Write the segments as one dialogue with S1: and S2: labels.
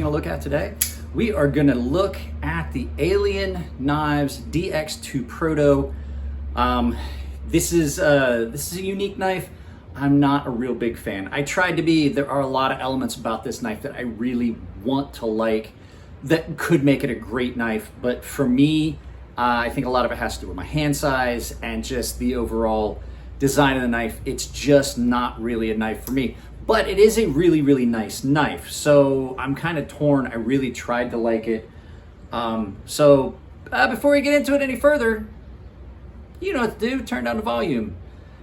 S1: gonna look at today? We are gonna look at the Alien Knives DX2 Proto. This is a unique knife. I'm not a real big fan. I tried to be. There are a lot of elements about this knife that I really want to like that could make it a great knife, but for me, I think a lot of it has to do with my hand size and just the overall design of the knife. It's just not really a knife for me, but it is a really, really nice knife. So I'm kind of torn. I really tried to like it. Before we get into it any further, you know what to do, turn down the volume,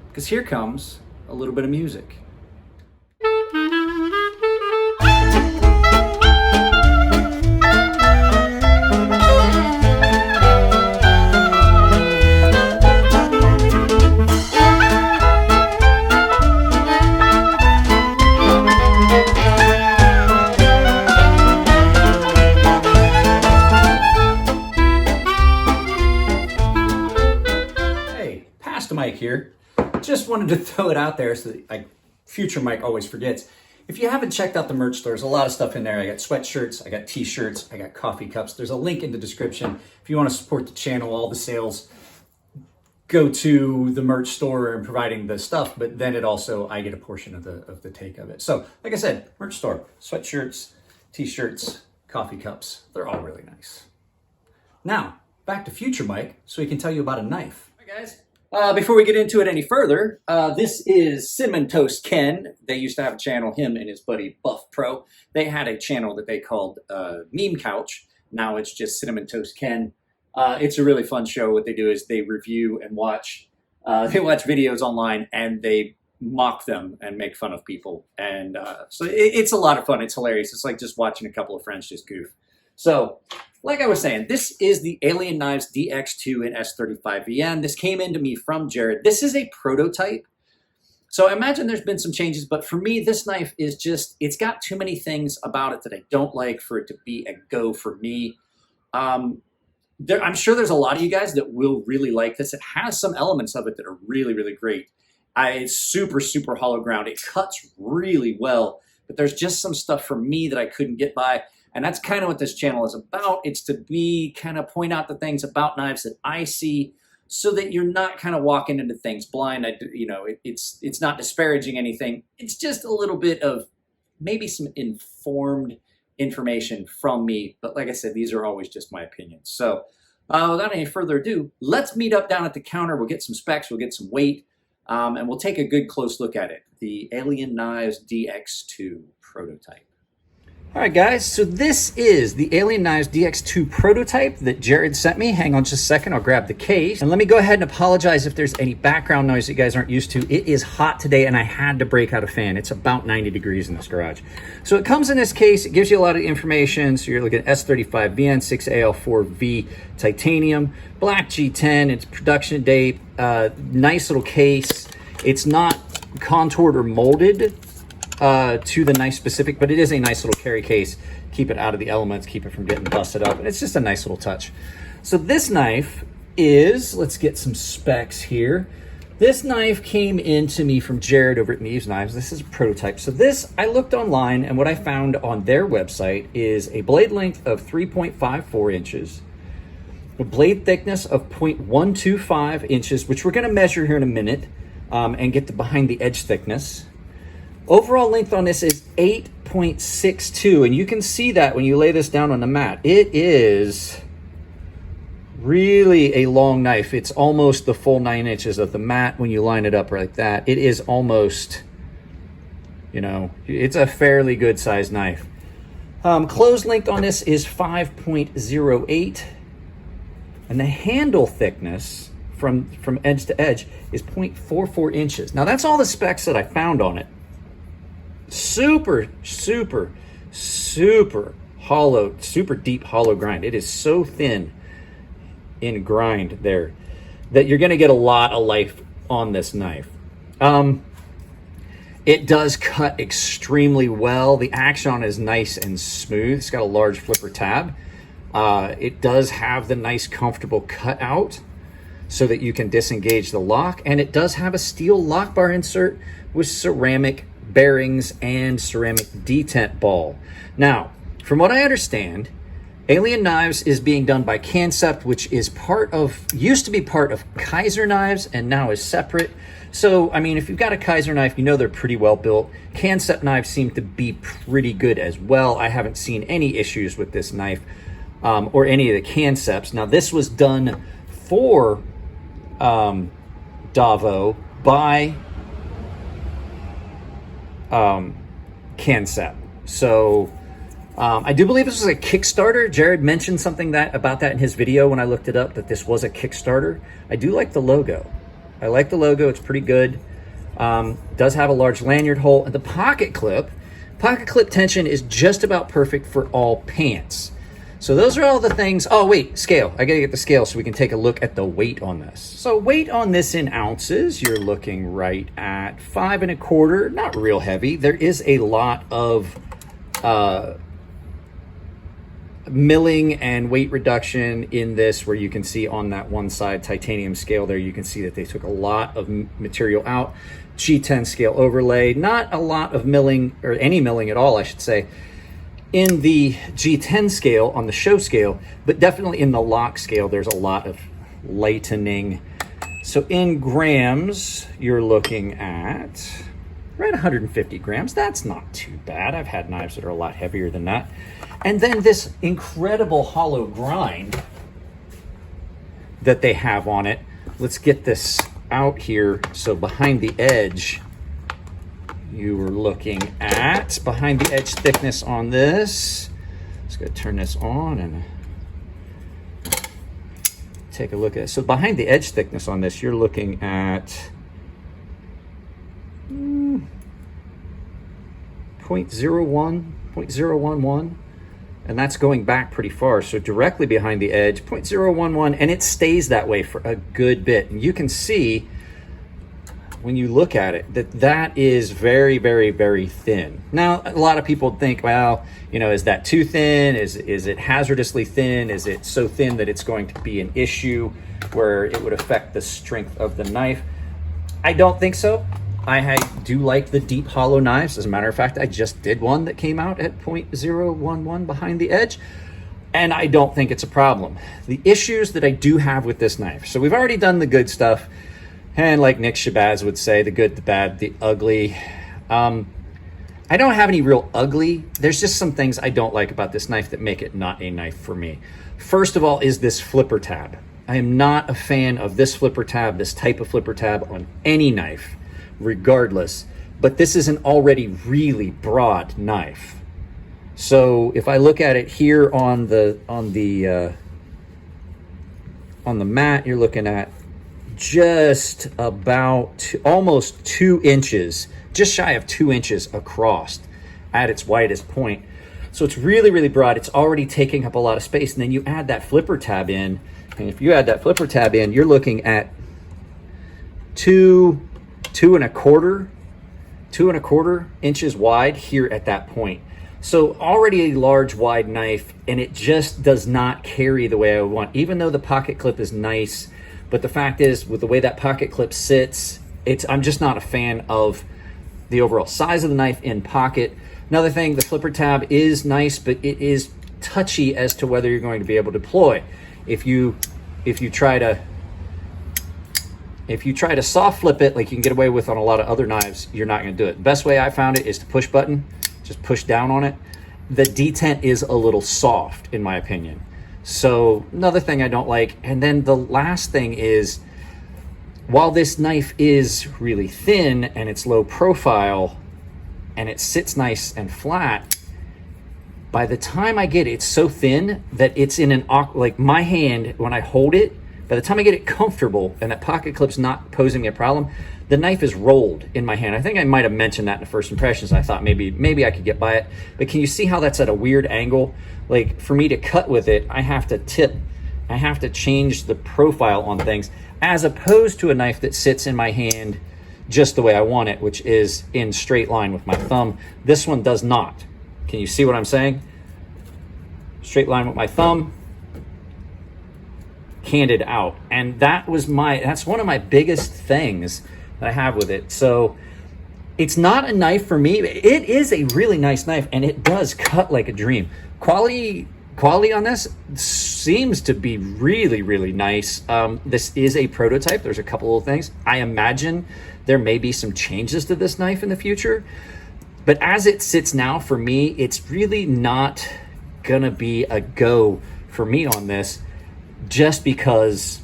S1: because here comes a little bit of music. Mike here. Just wanted to throw it out there so that future Mike always forgets. If you haven't checked out the merch store, there's a lot of stuff in there. I got sweatshirts, I got t-shirts, I got coffee cups. There's a link in the description. If you want to support the channel, all the sales go to the merch store and providing the stuff, but then I get a portion of the take of it. So like I said, merch store, sweatshirts, t-shirts, coffee cups, they're all really nice. Now, back to future Mike so he can tell you about a knife. Hi guys. Before we get into it any further, this is Cinnamon Toast Ken. They used to have a channel, him and his buddy Buff Pro. They had a channel that they called Meme Couch. Now it's just Cinnamon Toast Ken. It's a really fun show. What they do is they review and watch videos online and they mock them and make fun of people. And so it's a lot of fun. It's hilarious. It's like just watching a couple of friends just goof. So, like I was saying, this is the Alien Knives DX2 and S35VN. This came into me from Jared. This is a prototype. So I imagine there's been some changes, but for me, this knife is just, it's got too many things about it that I don't like for it to be a go for me. I'm sure there's a lot of you guys that will really like this. It has some elements of it that are really, really great. It's super, super hollow ground. It cuts really well, but there's just some stuff for me that I couldn't get by. And that's kind of what this channel is about. It's to kind of point out the things about knives that I see so that you're not kind of walking into things blind. It's not disparaging anything. It's just a little bit of maybe some informed information from me. But like I said, these are always just my opinions. So without any further ado, let's meet up down at the counter. We'll get some specs, we'll get some weight, and we'll take a good close look at it. The Alien Knives DX2 prototype. All right, guys, so this is the Alien Knives DX2 prototype that Jared sent me. Hang on just a second, I'll grab the case. And let me go ahead and apologize if there's any background noise that you guys aren't used to. It is hot today and I had to break out a fan. It's about 90 degrees in this garage. So it comes in this case, it gives you a lot of information. So you're looking at S35VN, 6AL4V titanium, black G10, it's production date, nice little case. It's not contoured or molded to the knife specific, but it is a nice little carry case. Keep it out of the elements, keep it from getting busted up, and it's just a nice little touch. So this knife is, let's get some specs here. This knife came into me from Jared over at Neves Knives. This is a prototype. So this, I looked online, and what I found on their website is a blade length of 3.54 inches, a blade thickness of 0.125 inches, which we're gonna measure here in a minute, and get the behind the edge thickness. Overall length on this is 8.62, and you can see that when you lay this down on the mat. It is really a long knife. It's almost the full 9 inches of the mat when you line it up like that. It is almost, it's a fairly good sized knife. Closed length on this is 5.08, and the handle thickness from edge to edge is 0.44 inches. Now that's all the specs that I found on it. Super, super, super hollow, super deep hollow grind. It is so thin in grind there that you're going to get a lot of life on this knife. It does cut extremely well. The action on it is nice and smooth. It's got a large flipper tab. It does have the nice comfortable cutout so that you can disengage the lock, and it does have a steel lock bar insert with ceramic bearings and ceramic detent ball. Now, From what I understand, Alien Knives is being done by Concept, which is used to be part of Kaiser Knives and now is separate. So, I mean, if you've got a Kaiser knife, you know they're pretty well built. Concept knives seem to be pretty good as well. I haven't seen any issues with this knife or any of the Concepts. Now, this was done for Davo by Concept. So I do believe this was a Kickstarter. Jared mentioned something about that in his video when I looked it up, that this was a Kickstarter. I do like the logo. I like the logo. It's pretty good. Does have a large lanyard hole, and the pocket clip tension is just about perfect for all pants. So those are all the things. Oh wait, scale. I gotta get the scale so we can take a look at the weight on this. So weight on this in ounces, you're looking right at 5 1/4. Not real heavy. There is a lot of milling and weight reduction in this, where you can see on that one side titanium scale there, you can see that they took a lot of material out. G10 scale overlay, not a lot of milling, or any milling at all, I should say, in the G10 scale on the show scale, but definitely in the lock scale, there's a lot of lightening. So in grams, you're looking at right 150 grams. That's not too bad. I've had knives that are a lot heavier than that. And then this incredible hollow grind that they have on it. Let's get this out here. So behind the edge, you were looking at behind the edge thickness on this. Just gonna turn this on and take a look at it. So behind the edge thickness on this, you're looking at 0.011, and that's going back pretty far. So directly behind the edge, 0.011, and it stays that way for a good bit. And you can see when you look at it that is very, very, very thin. Now, a lot of people think, well, you know, is that too thin? Is it hazardously thin? Is it so thin that it's going to be an issue where it would affect the strength of the knife? I don't think so. I do like the deep hollow knives. As a matter of fact, I just did one that came out at 0.011 behind the edge, and I don't think it's a problem. The issues that I do have with this knife, so we've already done the good stuff, and like Nick Shabazz would say, the good, the bad, the ugly. I don't have any real ugly. There's just some things I don't like about this knife that make it not a knife for me. First of all is this flipper tab. I am not a fan of this flipper tab, this type of flipper tab on any knife, regardless, but this is an already really broad knife. So if I look at it here on the mat, you're looking at just about almost 2 inches, just shy of 2 inches across at its widest point. So it's really, really broad. It's already taking up a lot of space. And then you add that flipper tab in, and if you add that flipper tab in, you're looking at 2 1/4 inches wide here at that point. So already a large, wide knife, and it just does not carry the way I would want, even though the pocket clip is nice. But the fact is, with the way that pocket clip sits, I'm just not a fan of the overall size of the knife in pocket. Another thing, the flipper tab is nice, but it is touchy as to whether you're going to be able to deploy. If you try to soft flip it like you can get away with on a lot of other knives, you're not going to do it. The best way I found it is to push button, just push down on it. The detent is a little soft, in my opinion. So another thing I don't like. And then the last thing is, while this knife is really thin and it's low profile and it sits nice and flat, by the time I get it, it's so thin that it's in an awkward, like my hand, when I hold it, by the time I get it comfortable and that pocket clip's not posing me a problem, the knife is rolled in my hand. I think I might have mentioned that in the first impressions. I thought maybe I could get by it. But can you see how that's at a weird angle? Like, for me to cut with it, I have to tip. I have to change the profile on things, as opposed to a knife that sits in my hand just the way I want it, which is in straight line with my thumb. This one does not. Can you see what I'm saying? Straight line with my thumb, handed out. And that's one of my biggest things that I have with it. So It's not a knife for me. It is a really nice knife, and it does cut like a dream. Quality on this seems to be really, really nice. This is a prototype. There's a couple of things. I imagine there may be some changes to this knife in the future, but as it sits now, for me, it's really not gonna be a go for me on this, just because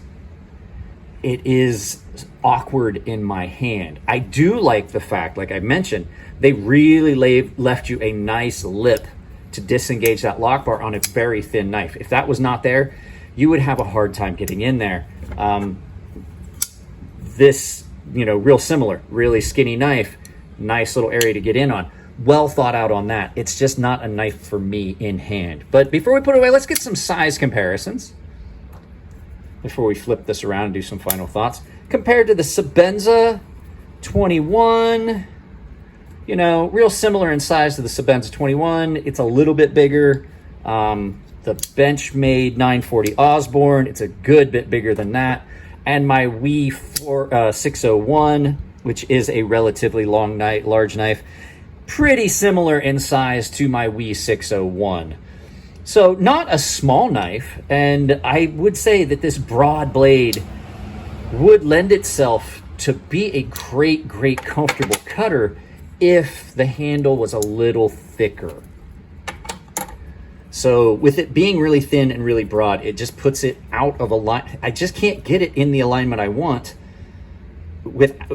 S1: it is awkward in my hand. I do like the fact, like I mentioned, they really left you a nice lip to disengage that lock bar on a very thin knife. If that was not there, you would have a hard time getting in there. This, real similar, really skinny knife, nice little area to get in on. Well thought out on that. It's just not a knife for me in hand. But before we put it away, let's get some size comparisons before we flip this around and do some final thoughts. Compared to the Sebenza 21, real similar in size to the Sebenza 21. It's a little bit bigger. The Benchmade 940 Osborne, it's a good bit bigger than that. And my WE 601, which is a relatively large knife, pretty similar in size to my WE 601. So not a small knife, and I would say that this broad blade would lend itself to be a great comfortable cutter if the handle was a little thicker. So with it being really thin and really broad, it just puts it out of alignment. I just can't get it in the alignment I want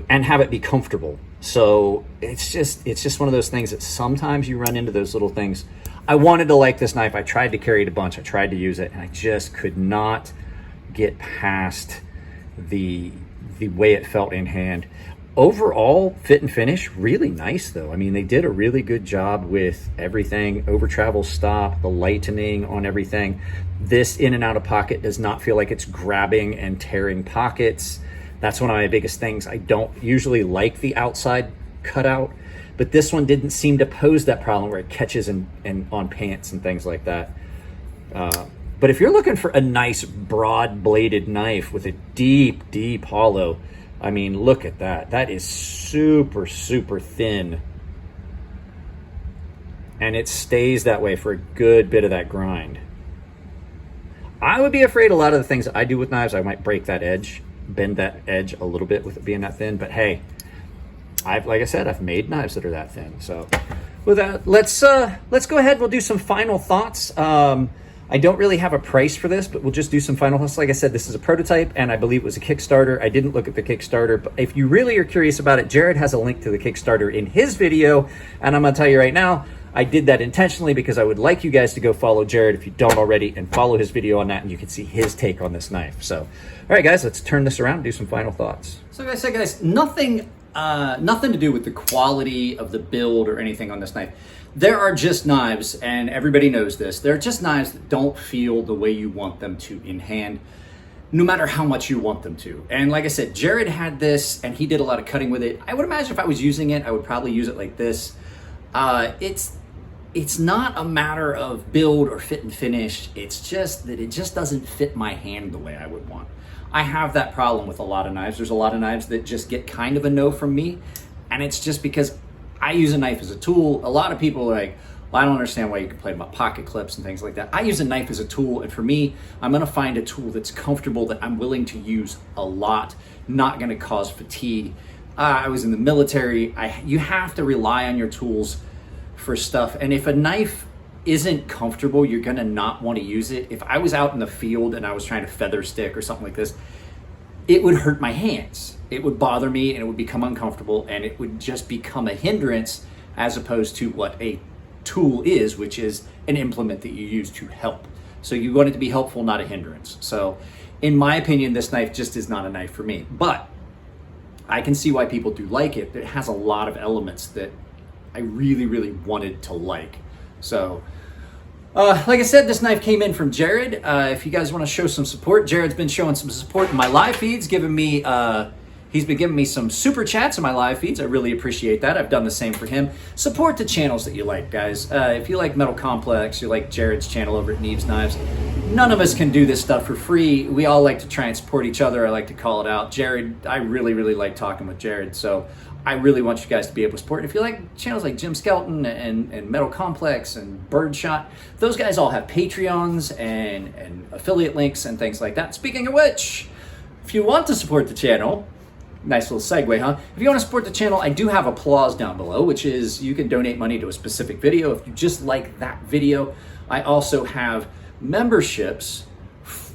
S1: and have it be comfortable. So it's just one of those things that sometimes you run into those little things. I wanted to like this knife. I tried to carry it a bunch. I tried to use it, and I just could not get past the way it felt in hand. Overall, fit and finish, really nice though. I mean, they did a really good job with everything. Over travel stop, the lightening on everything. This in and out of pocket does not feel like it's grabbing and tearing pockets. That's one of my biggest things. I don't usually like the outside cutout, but this one didn't seem to pose that problem where it catches and on pants and things like that. But if you're looking for a nice broad bladed knife with a deep hollow, I mean, look at that. That is super thin. And it stays that way for a good bit of that grind. I would be afraid a lot of the things I do with knives, I might break that edge, bend that edge a little bit with it being that thin. But hey, like I said, I've made knives that are that thin. So with that, let's go ahead. We'll do some final thoughts. I don't really have a price for this, but we'll just do some final thoughts. Like I said, this is a prototype, and I believe it was a Kickstarter. I didn't look at the Kickstarter, but if you really are curious about it, Jared has a link to the Kickstarter in his video, and I'm gonna tell you right now, I did that intentionally because I would like you guys to go follow Jared if you don't already, and follow his video on that, and you can see his take on this knife. So, all right, guys, let's turn this around and do some final thoughts. So like I said, guys, nothing to do with the quality of the build or anything on this knife. There are just knives, and everybody knows this, they're just knives that don't feel the way you want them to in hand, no matter how much you want them to. And like I said, Jared had this, and he did a lot of cutting with it. I would imagine if I was using it, I would probably use it like this. It's not a matter of build or fit and finish. It's just that it just doesn't fit my hand the way I would want. I have that problem with a lot of knives. There's a lot of knives that just get kind of a no from me, and it's just because I use a knife as a tool. A lot of people are like, well, I don't understand why you complain about pocket clips and things like that. I use a knife as a tool, and for me, I'm gonna find a tool that's comfortable, that I'm willing to use a lot, not gonna cause fatigue. I was in the military. You have to rely on your tools for stuff, and if a knife isn't comfortable, you're gonna not want to use it. If I was out in the field and I was trying to feather stick or something like this, it would hurt my hands. It would bother me, and it would become uncomfortable, and it would just become a hindrance as opposed to what a tool is, which is an implement that you use to help. So you want it to be helpful, not a hindrance. So in my opinion, this knife just is not a knife for me, but I can see why people do like it. It has a lot of elements that I really wanted to like. So like I said, this knife came in from Jared. If you guys want to show some support, Jared's been showing some support in my live feeds, he's been giving me some super chats in my live feeds. I really appreciate that. I've done the same for him. Support the channels that you like, guys. If you like Metal Complex, you like Jared's channel over at Neves Knives, none of us can do this stuff for free. We all like to try and support each other. I like to call it out. Jared, I really like talking with Jared. So I really want you guys to be able to support. If you like channels like Jim Skelton and Metal Complex and Birdshot, those guys all have Patreons and affiliate links and things like that. Speaking of which, if you want to support the channel, nice little segue, huh? If you want to support the channel, I do have applause down below, which is you can donate money to a specific video if you just like that video. I also have memberships,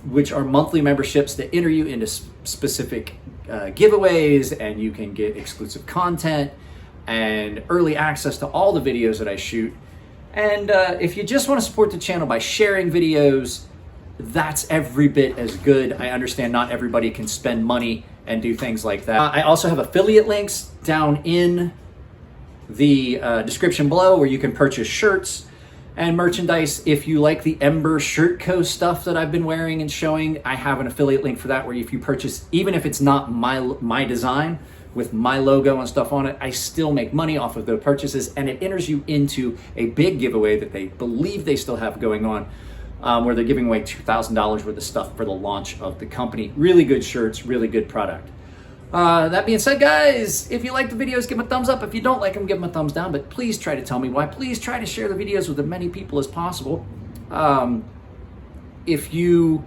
S1: which are monthly memberships that enter you into specific giveaways, and you can get exclusive content and early access to all the videos that I shoot. And if you just want to support the channel by sharing videos, that's every bit as good. I understand not everybody can spend money and do things like that. I also have affiliate links down in the description below where you can purchase shirts and merchandise. If you like the Ember Shirt Co. stuff that I've been wearing and showing, I have an affiliate link for that, where if you purchase, even if it's not my design with my logo and stuff on it, I still make money off of the purchases, and it enters you into a big giveaway that they believe they still have going on, where they're giving away $2,000 worth of stuff for the launch of the company. Really good shirts, really good product. That being said, guys, if you like the videos, give them a thumbs up. If you don't like them, give them a thumbs down, but please try to tell me why. Please try to share the videos with as many people as possible. If you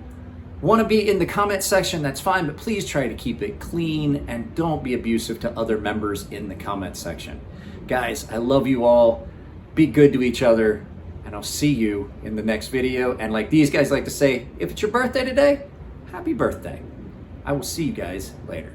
S1: want to be in the comment section, that's fine, but please try to keep it clean and don't be abusive to other members in the comment section. Guys, I love you all. Be good to each other, and I'll see you in the next video. And like these guys like to say, if it's your birthday today, happy birthday. I will see you guys later.